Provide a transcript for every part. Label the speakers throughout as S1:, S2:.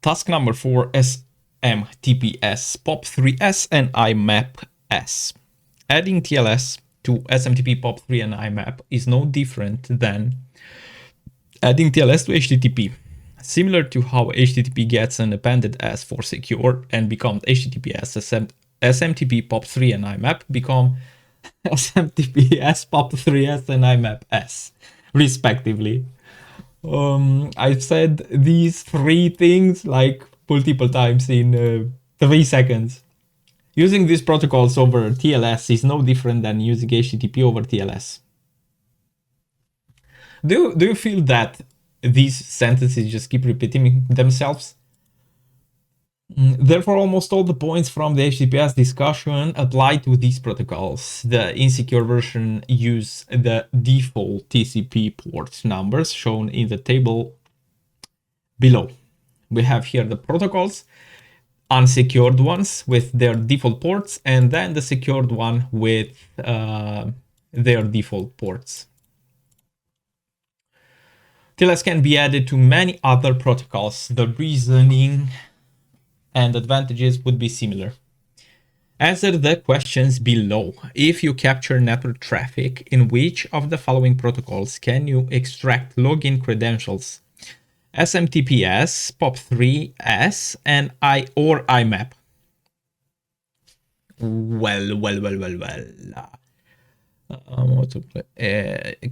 S1: Task number 4, SMTPS, POP3S and IMAPS. Adding TLS to SMTP, POP3 and IMAP is no different than adding TLS to HTTP. Similar to how HTTP gets an appended S for secure and becomes HTTPS, SMTP, POP3 and IMAP become SMTPS, POP3S and IMAPS, respectively. I've said these three things like multiple times in 3 seconds. Using these protocols over TLS is no different than using HTTP over TLS. Do you feel that these sentences just keep repeating themselves? Therefore, almost all the points from the HTTPS discussion apply to these protocols. The insecure version use the default TCP port numbers shown in the table below. We have here the protocols, unsecured ones with their default ports, and then the secured one with their default ports. TLS can be added to many other protocols. The reasoning and advantages would be similar. Answer the questions below. If you capture network traffic, in which of the following protocols can you extract login credentials? SMTPS, POP3S, and IMAP.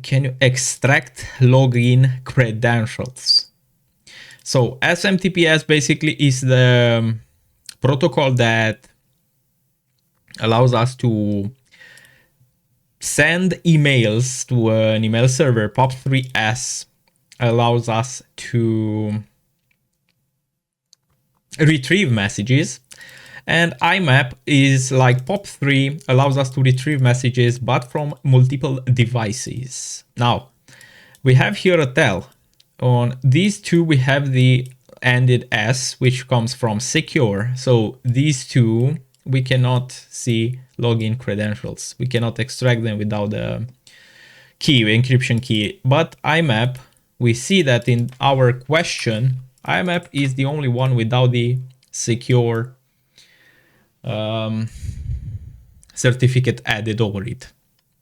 S1: Can you extract login credentials? So SMTPS basically is the protocol that allows us to send emails to an email server. POP3S allows us to retrieve messages, and IMAP is like POP3, allows us to retrieve messages but from multiple devices. Now we have here a tell. On these two we have the ended S, which comes from secure. So these two we cannot see login credentials. We cannot extract them without the key, encryption key. But IMAP, we see that in our question, IMAP is the only one without the secure certificate added over it.